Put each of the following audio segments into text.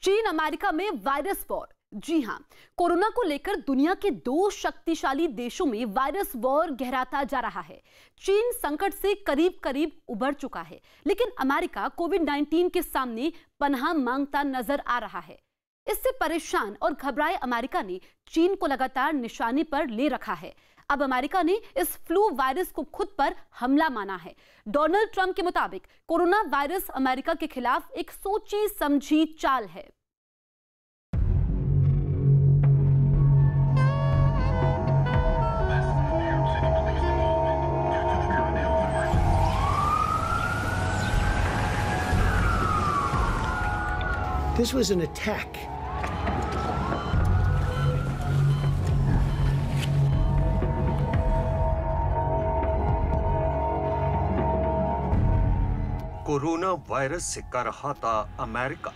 चीन अमेरिका में virus war. जी हां, कोरोना को लेकर दुनिया के दो शक्तिशाली देशों में वायरस वॉर गहराता जा रहा है। चीन संकट से करीब करीब उबर चुका है, लेकिन अमेरिका कोविड-19 के सामने पनाह मांगता नजर आ रहा है। इससे परेशान और घबराए अमेरिका ने चीन को लगातार निशाने पर ले रखा है। अब अमेरिका ने इस फ्लू वायरस को खुद पर हमला माना है। डोनाल्ड ट्रंप के मुताबिक कोरोना वायरस अमेरिका के खिलाफ एक सोची समझी चाल है। This was an attack. Corona virus से कर रहा था अमेरिका।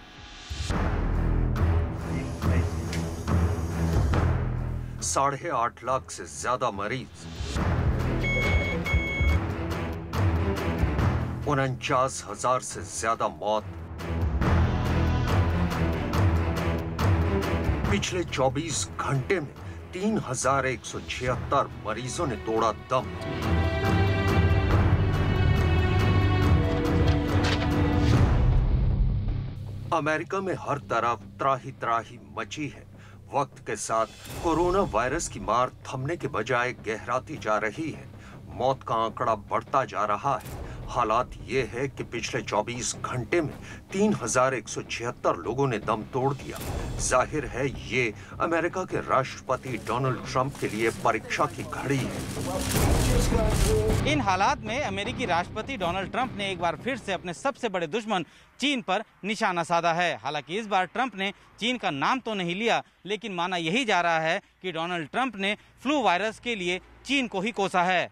साढ़े 8 लाख से ज्यादा मरीज, 49,000 से ज्यादा मौत। पिछले 24 घंटे में 3,176 मरीजों ने तोड़ा दम। अमेरिका में हर तरफ त्राही त्राही मची है। वक्त के साथ कोरोना वायरस की मार थमने के बजाय गहराती जा रही है। मौत का आंकड़ा बढ़ता जा रहा है। हालात ये है कि पिछले 24 घंटे में 3,176 लोगों ने दम तोड़ दिया। जाहिर है ये अमेरिका के राष्ट्रपति डोनाल्ड ट्रंप के लिए परीक्षा की घड़ी है। इन हालात में अमेरिकी राष्ट्रपति डोनाल्ड ट्रंप ने एक बार फिर से अपने सबसे बड़े दुश्मन चीन पर निशाना साधा है। हालांकि इस बार ट्रंप ने चीन का नाम तो नहीं लिया, लेकिन माना यही जा रहा है कि डोनाल्ड ट्रंप ने फ्लू वायरस के लिए चीन को ही कोसा है।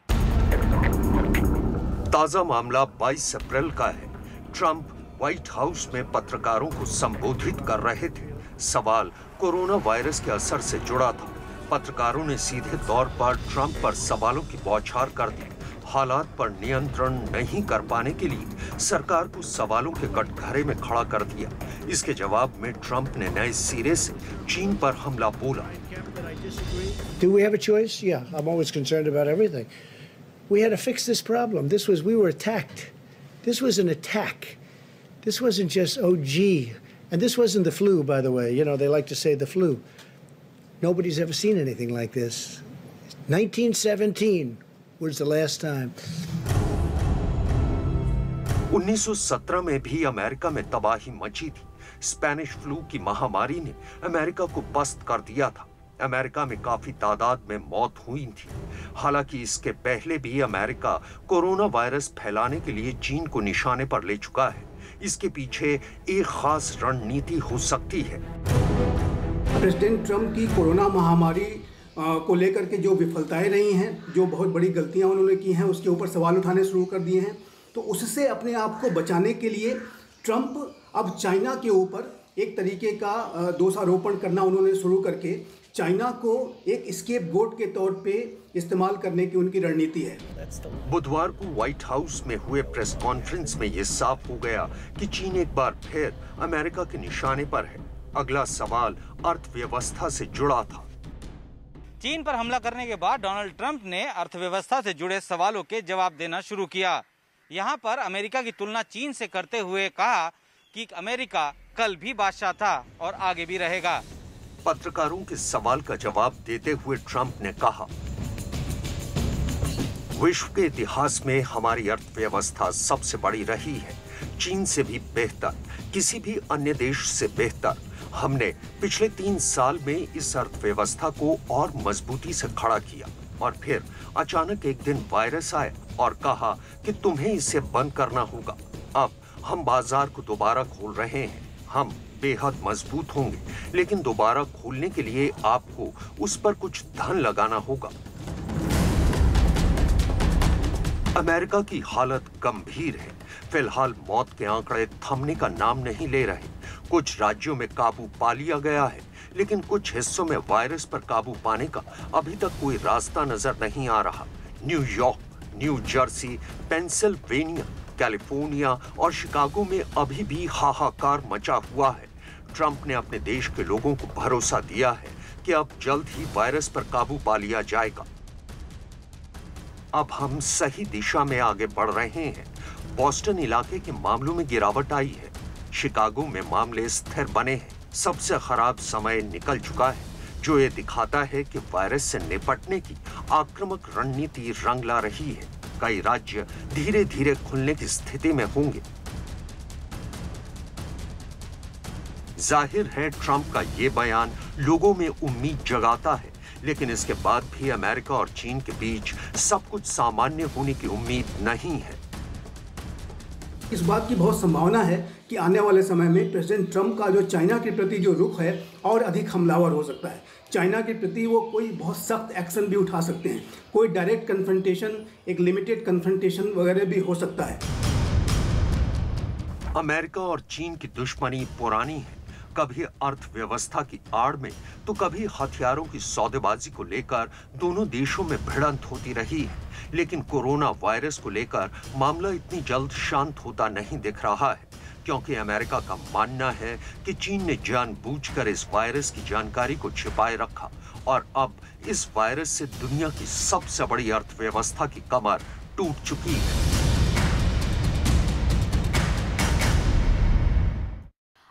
ताजा मामला 22 अप्रैल का है। ट्रंप व्हाइट हाउस में पत्रकारों को संबोधित कर रहे थे। सवाल कोरोना वायरस के असर से जुड़ा था। पत्रकारों ने सीधे तौर पर ट्रंप पर सवालों की बौछार कर दी। हालात पर नियंत्रण नहीं कर पाने के लिए सरकार को सवालों के कटघरे में खड़ा कर दिया। इसके जवाब में ट्रंप ने नए सिरे से चीन पर हमला बोला। Do we have a choice? Yeah, I'm always concerned about everything. We had to fix this problem. We were attacked. This was an attack. This wasn't just, oh, gee. And this wasn't the flu, by the way. You know, they like to say the flu. Nobody's ever seen anything like this. 1917 was the last time. 1917 में भी America में तबाही मची थी। Spanish flu की महामारी ने America को पस्त कर दिया था। अमेरिका में काफी तादाद में मौत हुई थी। हालांकि इसके पहले भी अमेरिका कोरोना वायरस फैलाने के लिए चीन को निशाने पर ले चुका है। इसके पीछे एक खास रणनीति हो सकती है। प्रेसिडेंट ट्रंप की कोरोना महामारी को लेकर के जो विफलताएं रही हैं, जो बहुत बड़ी गलतियां उन्होंने की हैं, उसके ऊपर सवाल उठाने शुरू कर दिए हैं। तो उससे अपने आप को बचाने के लिए ट्रंप अब चाइना के ऊपर एक तरीके का दोषारोपण करना उन्होंने शुरू करके चाइना को एक स्केपगोट के तौर पे इस्तेमाल करने की उनकी रणनीति है। बुधवार को व्हाइट हाउस में हुए प्रेस कॉन्फ्रेंस में ये साफ हो गया कि चीन एक बार फिर अमेरिका के निशाने पर है। अगला सवाल अर्थव्यवस्था से जुड़ा था। चीन पर हमला करने के बाद डोनाल्ड ट्रंप ने अर्थव्यवस्था से जुड़े सवालों के जवाब देना शुरू किया। यहाँ पर अमेरिका की तुलना चीन से करते हुए कहा कि अमेरिका कल भी बादशाह था और आगे भी रहेगा। पत्रकारों के सवाल का जवाब देते हुए ट्रंप ने कहा, विश्व के इतिहास में हमारी अर्थव्यवस्था सबसे बड़ी रही है, चीन से भी बेहतर, किसी भी अन्य देश से बेहतर। हमने पिछले 3 साल में इस अर्थव्यवस्था को और मजबूती से खड़ा किया और फिर अचानक एक दिन वायरस आया और कहा कि तुम्हें इसे बंद करना होगा। अब हम बाजार को दोबारा खोल रहे हैं। हम बेहद मजबूत होंगे, लेकिन दोबारा खोलने के लिए आपको उस पर कुछ धन लगाना होगा। अमेरिका की हालत गंभीर है। फिलहाल मौत के आंकड़े थमने का नाम नहीं ले रहे। कुछ राज्यों में काबू पा लिया गया है, लेकिन कुछ हिस्सों में वायरस पर काबू पाने का अभी तक कोई रास्ता नजर नहीं आ रहा। New York, new Jersey, Pennsylvania, California और शिकागो में अभी भी हाहाकार मचा हुआ है। ट्रंप ने अपने देश के लोगों को भरोसा दिया है कि अब जल्द ही वायरस पर काबू पा लिया जाएगा। अब हम सही दिशा में आगे बढ़ रहे हैं। बॉस्टन इलाके के मामलों में गिरावट आई है। शिकागो में मामले स्थिर बने हैं। सबसे खराब समय निकल चुका है, जो ये दिखाता है कि वायरस से निपटने की आक्रामक रणनीति रंग ला रही है। कई राज्य धीरे धीरे खुलने की स्थिति में होंगे। जाहिर है ट्रंप का ये बयान लोगों में उम्मीद जगाता है, लेकिन इसके बाद भी अमेरिका और चीन के बीच सब कुछ सामान्य होने की उम्मीद नहीं है। इस बात की बहुत संभावना है कि आने वाले समय में प्रेसिडेंट ट्रंप का जो चाइना के प्रति जो रुख है और अधिक हमलावर हो सकता है। चाइना के प्रति वो कोई बहुत सख्त एक्शन भी उठा सकते हैं। कोई डायरेक्ट कन्फ्रंटेशन, एक लिमिटेड कन्फ्रंटेशन वगैरह भी हो सकता है। अमेरिका और चीन की दुश्मनी पुरानी है। कभी अर्थव्यवस्था की आड़ में तो कभी हथियारों की सौदेबाजी को लेकर दोनों देशों में भिड़ंत होती रही है। लेकिन कोरोना वायरस को लेकर मामला इतनी जल्द शांत होता नहीं दिख रहा है, क्योंकि अमेरिका का मानना है कि चीन ने जानबूझकर इस वायरस की जानकारी को छिपाए रखा और अब इस वायरस से दुनिया की सबसे बड़ी अर्थव्यवस्था की कमर टूट चुकी है।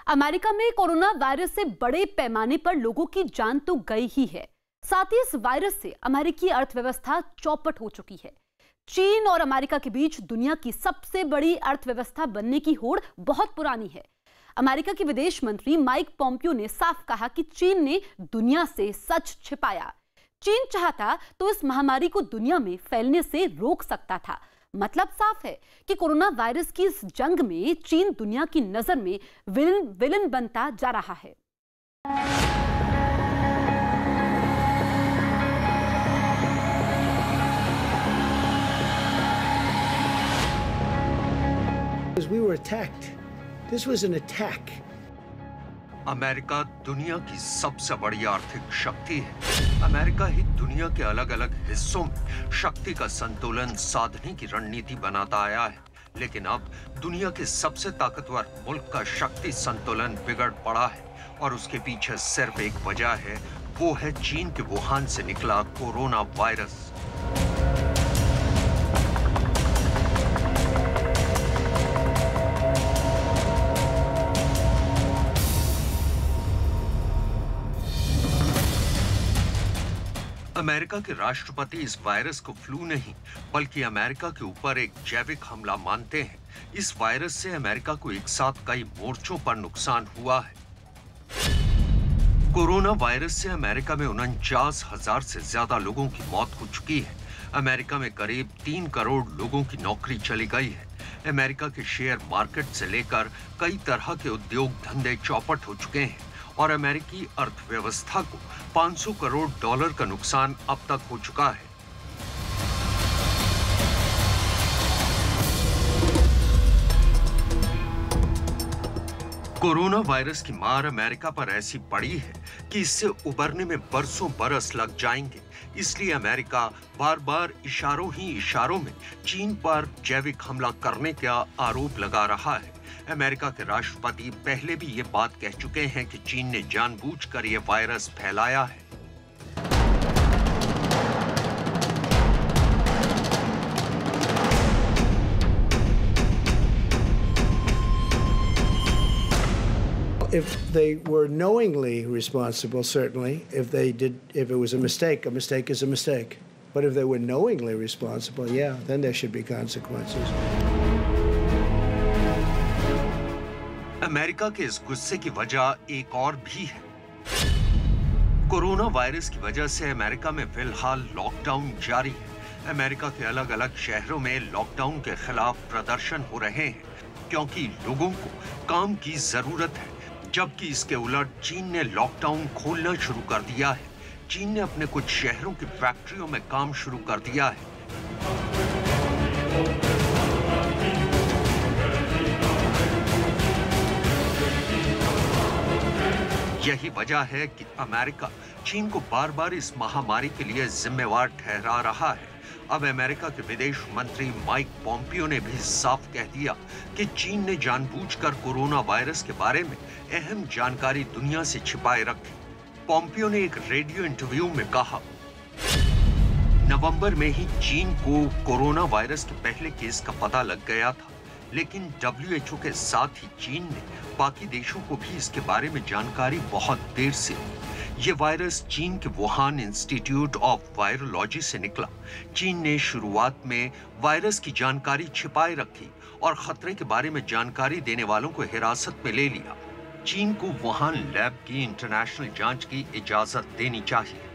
अमेरिका में कोरोना वायरस से बड़े पैमाने पर लोगों की जान तो गई ही है, साथ ही इस वायरस से अमेरिकी अर्थव्यवस्था चौपट हो चुकी है। चीन और अमेरिका के बीच दुनिया की सबसे बड़ी अर्थव्यवस्था बनने की होड़ बहुत पुरानी है। अमेरिका के विदेश मंत्री माइक पोम्पियो ने साफ कहा कि चीन ने दुनिया से सच छिपाया। चीन चाहता तो इस महामारी को दुनिया में फैलने से रोक सकता था। मतलब साफ है कि कोरोना वायरस की इस जंग में चीन दुनिया की नजर में विलन बनता जा रहा है। We were attacked. This was an attack. America दुनिया की सबसे बड़ी आर्थिक शक्ति है। अमेरिका ही दुनिया के अलग अलग हिस्सों में शक्ति का संतुलन साधने की रणनीति बनाता आया है, लेकिन अब दुनिया के सबसे ताकतवर मुल्क का शक्ति संतुलन बिगड़ पड़ा है और उसके पीछे सिर्फ एक वजह है, वो है चीन के वुहान से निकला कोरोना वायरस। अमेरिका के राष्ट्रपति इस वायरस को फ्लू नहीं बल्कि अमेरिका के ऊपर एक जैविक हमला मानते हैं। इस वायरस से अमेरिका को एक साथ कई मोर्चों पर नुकसान हुआ है। कोरोना वायरस से अमेरिका में 49,000 से ज्यादा लोगों की मौत हो चुकी है। अमेरिका में करीब 3 करोड़ लोगों की नौकरी चली गई है। अमेरिका के शेयर मार्केट से लेकर कई तरह के उद्योग धंधे चौपट हो चुके हैं और अमेरिकी अर्थव्यवस्था को $500 करोड़ का नुकसान अब तक हो चुका है। कोरोना वायरस की मार अमेरिका पर ऐसी पड़ी है कि इससे उबरने में बरसों बरस लग जाएंगे। इसलिए अमेरिका बार-बार इशारों में चीन पर जैविक हमला करने का आरोप लगा रहा है। अमेरिका के राष्ट्रपति पहले भी ये बात कह चुके हैं कि चीन ने जानबूझकर ये वायरस फैलाया है। If they were knowingly responsible, certainly. If it was a mistake is a mistake. But if they were knowingly responsible, yeah, then there should be consequences. America के इस गुस्से की वजह एक और भी है। कोरोना वायरस की वजह से अमेरिका में फिलहाल लॉकडाउन जारी है। अमेरिका के अलग-अलग शहरों में लॉकडाउन के खिलाफ प्रदर्शन हो रहे हैं, क्योंकि लोगों को काम की जरूरत है। जबकि इसके उलट चीन ने लॉकडाउन खोलना शुरू कर दिया है। चीन ने अपने कुछ शहरों की फैक्ट्रियों में काम शुरू कर दिया है। यही वजह है कि अमेरिका चीन को बार-बार इस महामारी के लिए जिम्मेवार ठहरा रहा है। अब अमेरिका के विदेश मंत्री माइक पॉम्पियो ने भी साफ कह दिया कि चीन ने जानबूझकर कोरोना वायरस के बारे में अहम जानकारी दुनिया से छिपाए रखी। पॉम्पियो ने एक रेडियो इंटरव्यू में कहा, नवंबर में ही चीन को कोरोना वायरस के पहले केस का पता लग गया था, लेकिन WHO के साथ ही चीन ने बाकी देशों को भी इसके बारे में जानकारी बहुत देर से दी। ये वायरस चीन के वुहान इंस्टीट्यूट ऑफ वायरोलॉजी से निकला। चीन ने शुरुआत में वायरस की जानकारी छिपाए रखी और खतरे के बारे में जानकारी देने वालों को हिरासत में ले लिया। चीन को वुहान लैब की इंटरनेशनल जांच की इजाजत देनी चाहिए।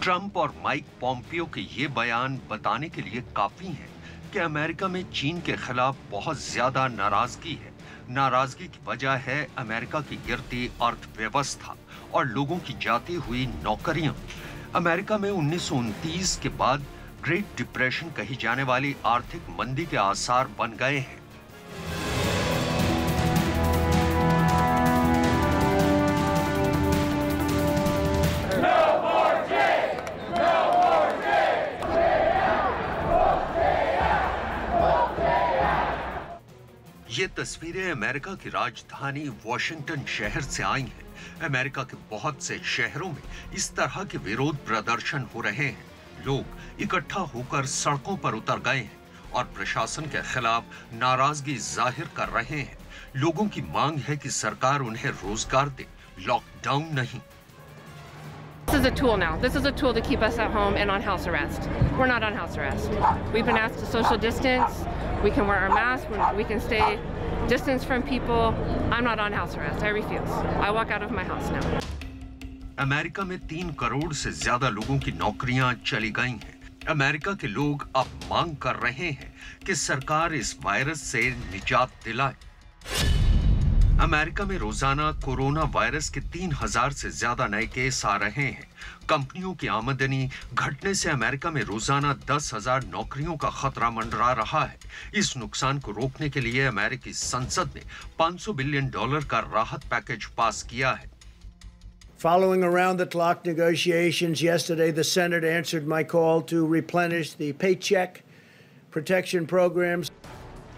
ट्रंप और माइक पॉम्पियो के ये बयान बताने के लिए काफी हैं कि अमेरिका में चीन के खिलाफ बहुत ज्यादा नाराजगी है। नाराजगी की वजह है अमेरिका की गिरती अर्थव्यवस्था और लोगों की जाती हुई नौकरियां। अमेरिका में 1929 के बाद ग्रेट डिप्रेशन कही जाने वाली आर्थिक मंदी के आसार बन गए हैं। ये तस्वीरें अमेरिका की राजधानी वॉशिंगटन शहर से आई हैं। अमेरिका के बहुत से शहरों में इस तरह के विरोध प्रदर्शन हो रहे हैं। लोग इकट्ठा होकर सड़कों पर उतर गए हैं और प्रशासन के खिलाफ नाराजगी जाहिर कर रहे हैं। लोगों की मांग है कि सरकार उन्हें रोजगार दे, लॉकडाउन नहीं। This is a tool now. This is a tool to keep us at home and on house arrest. We're not on house arrest. We've been asked to social distance. We can wear our masks. We can stay distance from people. I'm not on house arrest. I refuse. I walk out of my house now. America में 3 करोड़ से ज्यादा लोगों की नौकरियां चली गई हैं। America के लोग अब मांग कर रहे हैं कि सरकार इस वायरस से निजात दिलाए। अमेरिका में रोजाना कोरोना वायरस के 3000 से ज्यादा नए केस आ रहे हैं। कंपनियों की आमदनी घटने से अमेरिका में रोजाना 10,000 नौकरियों का खतरा मंडरा रहा है। इस नुकसान को रोकने के लिए अमेरिकी संसद ने $500 बिलियन का राहत पैकेज पास किया है। Following around-the-clock negotiations yesterday, the Senate answered my call to replenish the paycheck protection programs.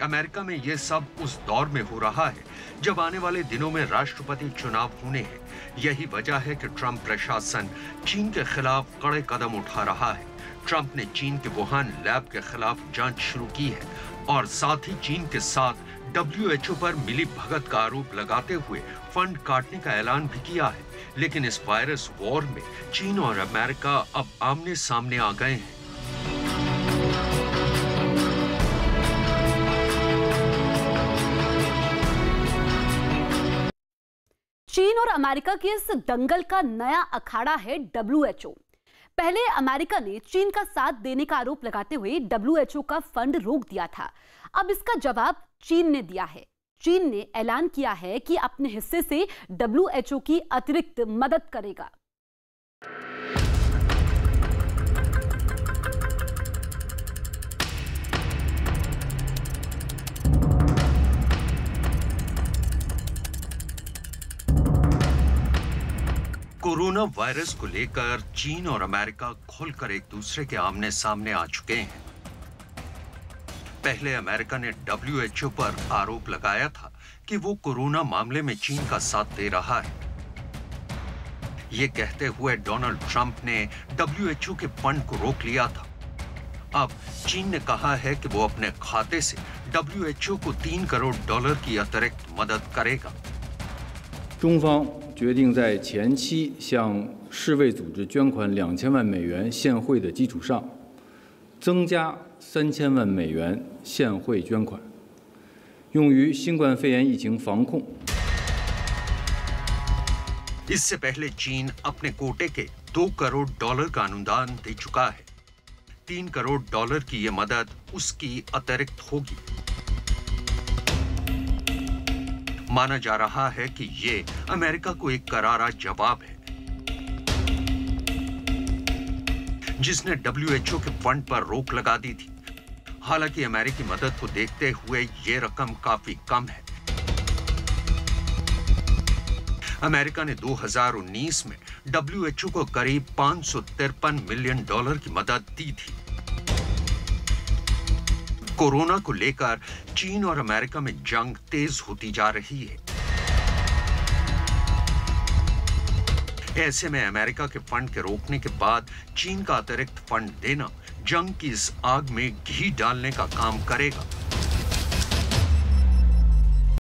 America में ये सब उस दौर में हो रहा है जब आने वाले दिनों में राष्ट्रपति चुनाव होने हैं। यही वजह है कि ट्रंप प्रशासन चीन के खिलाफ कड़े कदम उठा रहा है। ट्रंप ने चीन के वुहान लैब के खिलाफ जांच शुरू की है और साथ ही चीन के साथ WHO पर मिली भगत का आरोप लगाते हुए फंड काटने का ऐलान भी किया है। लेकिन इस वायरस वॉर में चीन और अमेरिका अब आमने सामने आ गए हैं। चीन और अमेरिका के इस दंगल का नया अखाड़ा है WHO। पहले अमेरिका ने चीन का साथ देने का आरोप लगाते हुए WHO का फंड रोक दिया था। अब इसका जवाब चीन ने दिया है। चीन ने ऐलान किया है कि अपने हिस्से से WHO की अतिरिक्त मदद करेगा। कोरोना वायरस को लेकर चीन और अमेरिका खुलकर एक दूसरे के आमने सामने आ चुके हैं। पहले अमेरिका ने WHO पर आरोप लगाया था कि वो कोरोना मामले में चीन का साथ दे रहा है। ये कहते हुए डोनाल्ड ट्रंप ने WHO के फंड को रोक लिया था। अब चीन ने कहा है कि वो अपने खाते से WHO को $3 करोड़ की अतिरिक्त मदद करेगा। 中方决定在前期向世卫组织捐款2000万美元现汇的基础上，增加3000万美元现汇捐款，用于新冠肺炎疫情防控。 इससे पहले चीन अपने कोटे के $2 करोड़ का अनुदान दे चुका है। $3 करोड़ की ये मदद उसकी अतिरिक्त होगी। माना जा रहा है कि ये अमेरिका को एक करारा जवाब है, जिसने WHO के फंड पर रोक लगा दी थी। हालांकि अमेरिकी मदद को देखते हुए ये रकम काफी कम है। अमेरिका ने 2019 में WHO को करीब $553 मिलियन की मदद दी थी। कोरोना को लेकर चीन और अमेरिका में जंग तेज होती जा रही है। ऐसे में अमेरिका के फंड के रोकने के बाद चीन का अतिरिक्त फंड देना जंग की इस आग में घी डालने का काम करेगा।